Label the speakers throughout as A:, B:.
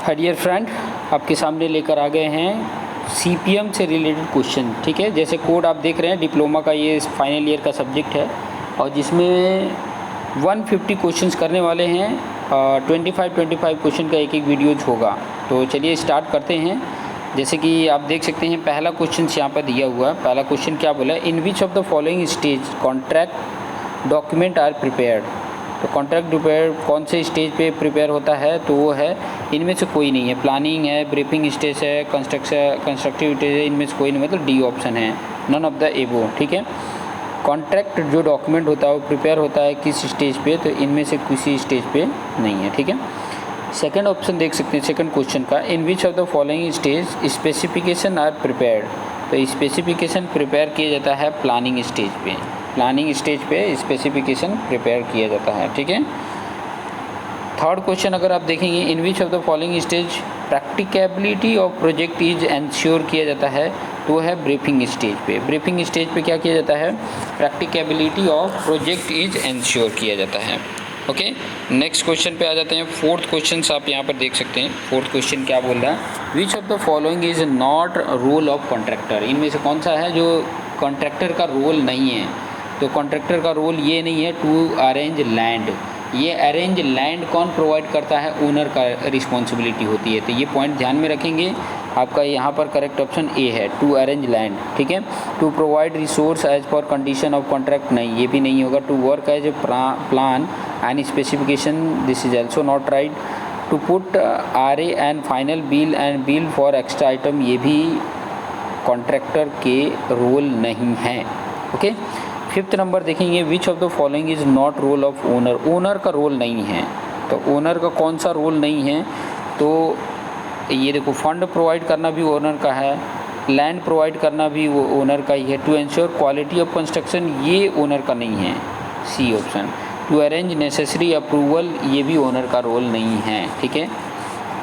A: Dear friend, आपके सामने लेकर आ गए हैं सीपीएम से रिलेटेड क्वेश्चन। ठीक है, जैसे कोड आप देख रहे हैं, डिप्लोमा का ये फाइनल ईयर का सब्जेक्ट है और जिसमें 150 क्वेश्चंस करने वाले हैं। 25 क्वेश्चन का एक वीडियोज होगा। तो चलिए स्टार्ट करते हैं। जैसे कि आप देख सकते हैं पहला क्वेश्चन यहाँ पर दिया हुआ है। पहला क्वेश्चन क्या बोला है, in which of the following stage contract document are prepared. तो कॉन्ट्रैक्ट प्रिपेयर कौन से स्टेज पे प्रिपेयर होता है, तो वो है इनमें से कोई नहीं है। प्लानिंग है, ब्रीफिंग स्टेज है, कंस्ट्रक्टिव स्टेज है, इनमें से कोई नहीं, मतलब डी ऑप्शन है, नन ऑफ द एबो। ठीक है, कॉन्ट्रैक्ट जो डॉक्यूमेंट होता है वो प्रिपेयर होता है किस स्टेज पे, तो इनमें से किसी स्टेज पे नहीं है। ठीक है, सेकंड ऑप्शन देख सकते हैं सेकंड क्वेश्चन का, in which of the following stage specification are prepared. तो स्पेसिफिकेशन प्रिपेयर किया जाता है प्लानिंग स्टेज पे। प्लानिंग स्टेज पे स्पेसिफिकेशन प्रिपेयर किया जाता है। ठीक है, थर्ड क्वेश्चन अगर आप देखेंगे, in which of the following stage practicability of project is ensure किया जाता है, तो है ब्रीफिंग स्टेज पे। ब्रीफिंग स्टेज पे क्या किया जाता है, practicability of project is ensure किया जाता है। ओके, नेक्स्ट क्वेश्चन पे आ जाते हैं। फोर्थ क्वेश्चन आप यहाँ पर देख सकते हैं। फोर्थ क्वेश्चन क्या बोल रहा है, which of the following is not role of contractor. इनमें से कौन सा है जो कॉन्ट्रैक्टर का रोल नहीं है। तो कॉन्ट्रैक्टर का रोल ये नहीं है टू अरेंज लैंड। ये अरेंज लैंड कौन प्रोवाइड करता है, ओनर का रिस्पॉन्सिबिलिटी होती है। तो ये पॉइंट ध्यान में रखेंगे। आपका यहाँ पर करेक्ट ऑप्शन ए है, टू अरेंज लैंड। ठीक है, to provide resource as per condition of contract, नहीं, ये भी नहीं होगा। To work as a plan and specification, this is also not right. To put RA and final bill for extra item, ये भी contractor के रोल नहीं है। ओके, फिफ्थ नंबर देखेंगे, विच of the following is not role of owner. Owner का role नहीं है। तो ओनर का कौन सा रोल नहीं है, तो ये देखो, फंड प्रोवाइड करना भी ओनर का है, लैंड प्रोवाइड करना भी वो ओनर का ही है। To ensure quality of construction, ये ओनर का नहीं है, C option. To arrange necessary approval, ये भी ओनर का रोल नहीं है। ठीक है,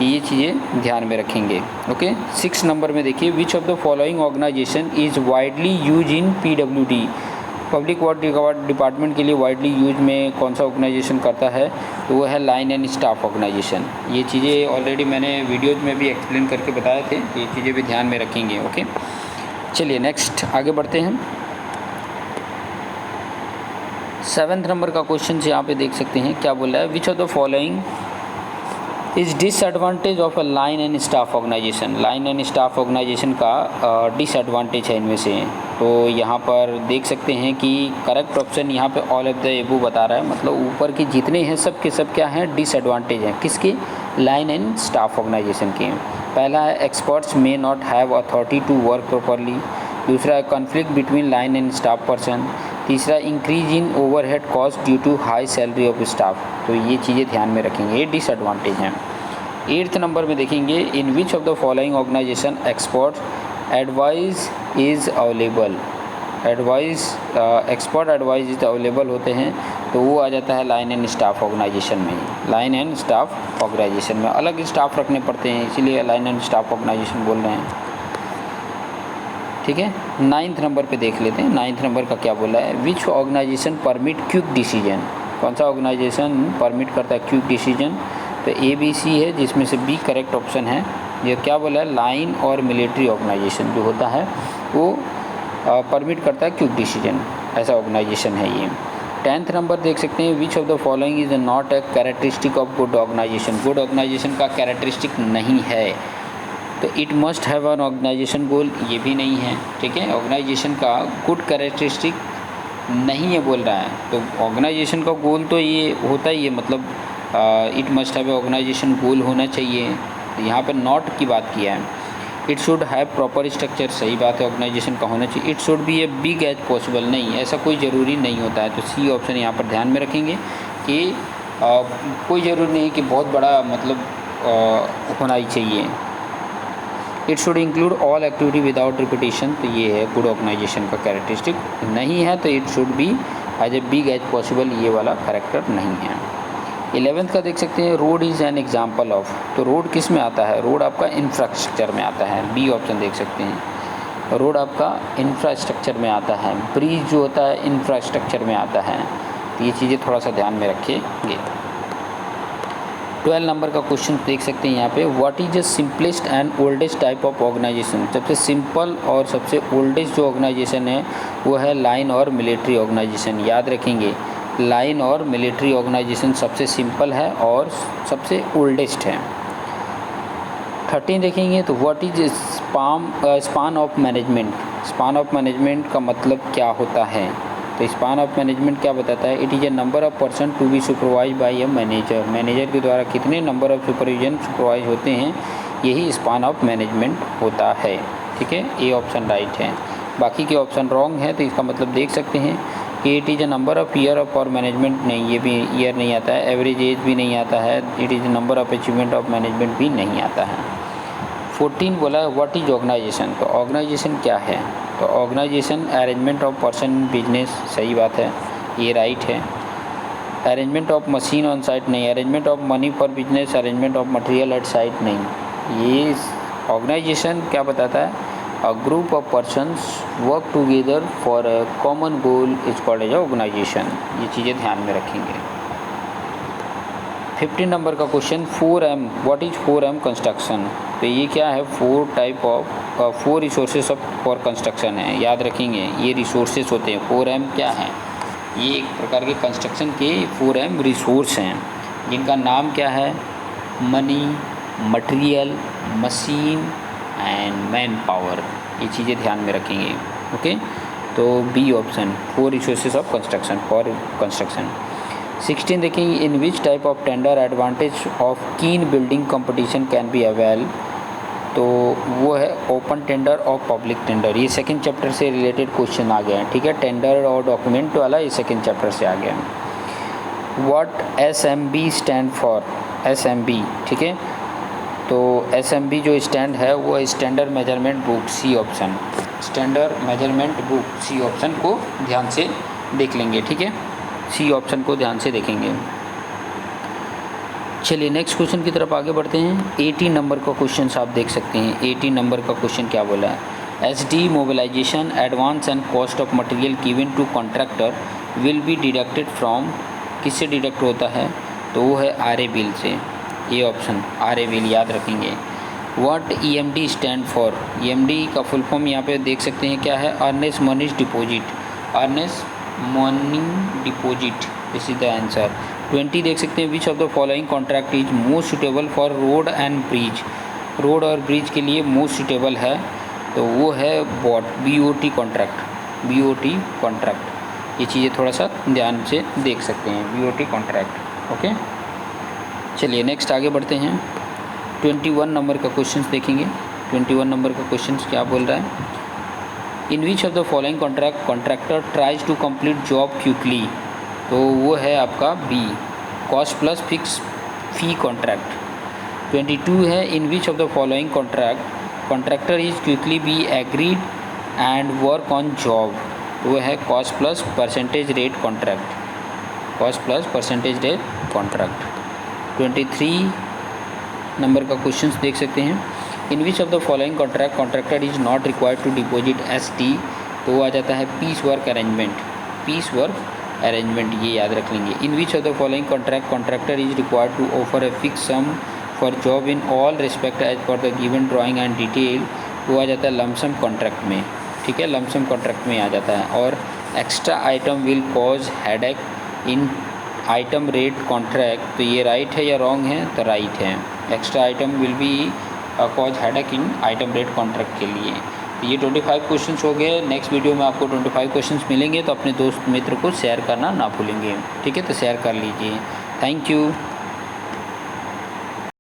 A: ये चीज़ें ध्यान में रखेंगे। ओके, 6 नंबर में देखिए, which of the following organization is widely use in PWD। Public work department के लिए वाइडली यूज में कौन सा ऑर्गेनाइजेशन करता है, तो वो है लाइन एंड स्टाफ ऑर्गेनाइजेशन। ये चीज़ें ऑलरेडी मैंने वीडियोज़ में भी एक्सप्लेन करके बताए थे, ये चीज़ें भी ध्यान में रखेंगे। ओके, चलिए नेक्स्ट आगे बढ़ते हैं। 7th नंबर का क्वेश्चन यहाँ पे देख सकते हैं क्या बोल रहा है, which of the following is disadvantage of a line and staff organization. Line and staff organization का डिसएडवांटेज है इनमें से। तो यहाँ पर देख सकते हैं कि करेक्ट ऑप्शन यहाँ पे ऑल ऑफ द एबो बता रहा है, मतलब ऊपर के जितने हैं सब के सब क्या हैं, डिसएडवांटेज हैं। किसके, लाइन एंड स्टाफ ऑर्गेनाइजेशन के। पहला है experts may not have authority to work properly. दूसरा है conflict between line and staff person. तीसरा, increase in overhead cost due to high salary of staff. तो ये चीज़ें ध्यान में रखेंगे, ये डिसएडवांटेज हैं। 8th नंबर में देखेंगे, in which of the following organisation expert advice is available. Advice expert advice is available होते हैं, तो वो आ जाता है लाइन एंड स्टाफ ऑर्गेनाइजेशन में। लाइन एंड स्टाफ ऑर्गेनाइजेशन में अलग स्टाफ रखने पड़ते हैं, इसीलिए लाइन एंड स्टाफ ऑर्गेनाइजेशन बोल रहे हैं। ठीक है, 9th नंबर पे देख लेते हैं। 9th नंबर का क्या बोला है, विच ऑर्गेनाइजेशन परमिट क्विक डिसीजन। कौन सा ऑर्गेनाइजेशन परमिट करता है क्विक डिसीजन, तो ABC है, जिसमें से B करेक्ट ऑप्शन है। ये क्या बोला है, लाइन और मिलिट्री ऑर्गेनाइजेशन जो होता है वो परमिट करता है क्विक डिसीजन, ऐसा ऑर्गेनाइजेशन है ये। 10th नंबर देख सकते हैं, which of the following is not a characteristic of good organisation. Good organisation का कैरेक्टरिस्टिक नहीं है, तो it must have an organisation goal, ये भी नहीं है। ठीक है, ऑर्गेनाइजेशन का गुड कैरेक्टरिस्टिक नहीं है बोल रहा है, तो ऑर्गेनाइजेशन का गोल तो ये होता ही है, मतलब इट मस्ट हैव ऑर्गेनाइजेशन गोल होना चाहिए। तो यहाँ पर नॉट की बात किया है। It should have proper structure, सही बात है, ऑर्गेनाइजेशन का होना चाहिए। It should be a big as possible, नहीं, ऐसा कोई ज़रूरी नहीं होता है। तो C ऑप्शन यहाँ पर ध्यान में रखेंगे कि कोई ज़रूरी नहीं कि बहुत बड़ा मतलब होना ही चाहिए। It should include all activity without repetition, तो ये है गुड ऑर्गेनाइजेशन का कैरेक्टरिस्टिक नहीं है। तो it should be as a big as possible, ये वाला कैरेक्टर नहीं है। 11th का देख सकते हैं, road is an example of. तो रोड किस में आता है, रोड आपका इंफ्रास्ट्रक्चर में आता है, B ऑप्शन देख सकते हैं। रोड आपका इंफ्रास्ट्रक्चर में आता है, ब्रिज जो होता है इंफ्रास्ट्रक्चर में आता है। तो ये चीज़ें थोड़ा सा ध्यान में रखिएगा। 12 नंबर का क्वेश्चन देख सकते हैं यहाँ पे, what is the simplest and oldest type of organization. सबसे सिंपल और सबसे ओल्डेस्ट जो ऑर्गेनाइजेशन है वो है लाइन और मिलिट्री ऑर्गेनाइजेशन। याद रखेंगे, लाइन और मिलिट्री ऑर्गेनाइजेशन सबसे सिंपल है और सबसे ओल्डेस्ट है। 13 देखेंगे तो what is span of management. Span of management का मतलब क्या होता है, तो स्पान ऑफ मैनेजमेंट क्या बताता है, it is a number of person to be supervise by a manager. Manager के द्वारा कितने नंबर ऑफ सुपरविजन सुपरवाइज होते हैं, यही स्पान ऑफ मैनेजमेंट होता है। ठीक है, ए ऑप्शन राइट है, बाकी के ऑप्शन रॉन्ग है। तो इसका मतलब देख सकते हैं कि it is a number of year of for management, नहीं, ये भी ईयर नहीं आता है। एवरेज एज भी नहीं आता है। It is a number of achievement of management भी नहीं आता है। 14 बोला है व्हाट इज ऑर्गेनाइजेशन। तो ऑर्गेनाइजेशन क्या है, तो organisation arrangement of person business, सही बात है, ये राइट है। Arrangement of machine on site नहीं। Arrangement of money for business, arrangement of material at site नहीं। ये ऑर्गेनाइजेशन क्या बताता है, a group of persons work together for a common goal is called as organization. ये चीज़ें ध्यान में रखेंगे। 15 नंबर का question 4M, what is 4M construction. तो ये क्या है, 4 रिसोर्सेज ऑफ फॉर कंस्ट्रक्शन है। याद रखेंगे, ये रिसोर्सेज होते हैं। 4M क्या है, ये एक प्रकार के कंस्ट्रक्शन के 4M रिसोर्स हैं, जिनका नाम क्या है, money, material, machine and man power. ये चीज़ें ध्यान में रखेंगे। ओके, तो B option 4 resources of construction for construction. 16 देखेंगे, in which type of tender advantage of keen building competition can be avail. तो वो है ओपन टेंडर और पब्लिक टेंडर। ये सेकंड चैप्टर से रिलेटेड क्वेश्चन आ गया है। ठीक है, टेंडर और डॉक्यूमेंट वाला ये सेकंड चैप्टर से आ गया है। What SMB stand for. SMB, ठीक है, तो SMB जो स्टैंड है वो standard measurement book, C option. Standard measurement book, C option को ध्यान से देख लेंगे। ठीक है, सी ऑप्शन को ध्यान से देखेंगे। चलिए नेक्स्ट क्वेश्चन की तरफ आगे बढ़ते हैं। 18 नंबर का क्वेश्चन आप देख सकते हैं। 18 नंबर का क्वेश्चन क्या बोला है, SD mobilisation advance and cost of material given to contractor will be deducted from, किससे डिडक्ट होता है, तो वो है RA बिल से। ये ऑप्शन RA बिल याद रखेंगे। What EMD stand for. EMD का फुल फॉर्म यहाँ पे देख सकते हैं क्या है, earnest moneys deposit. Earnest money deposit, this is the answer. 20 देख सकते हैं, which of the following contract is most suitable for road and bridge. Road और ब्रिज के लिए मोस्ट सुटेबल है, तो वो है BOT कॉन्ट्रैक्ट। BOT कॉन्ट्रैक्ट, ये चीज़ें थोड़ा सा ध्यान से देख सकते हैं, BOT कॉन्ट्रैक्ट। ओके, चलिए नेक्स्ट आगे बढ़ते हैं। 21 नंबर का क्वेश्चन देखेंगे। 21 नंबर का क्वेश्चन क्या बोल रहा है, in which of the following contractor tries to complete job quickly. तो वो है आपका B, cost plus fix fee contract. 22 है, in which of the following contractor is quickly be agreed and work on job. तो वो है cost plus percentage rate contract. Cost plus percentage rate contract. 23 number का question देख सकते हैं, in which of the following contractor is not required to deposit ST। तो वो आ जाता है piece work arrangement. Piece work arrangement, ये याद रख लेंगे। In which of the following contractor is required to offer a fix sum for job in all respect as per the given drawing and detail. वो आ जाता है lump sum contract में। ठीक है, लमसम कॉन्ट्रैक्ट में आ जाता है। और extra item will cause headache in item rate contract. तो ये राइट है या रॉन्ग है, तो राइट है। Extra item will be cause headache in item rate contract के लिए। ये 25 क्वेश्चंस हो गए। नेक्स्ट वीडियो में आपको 25 क्वेश्चंस मिलेंगे, तो अपने दोस्त मित्र को शेयर करना ना भूलेंगे। ठीक है, तो शेयर कर लीजिए। Thank you.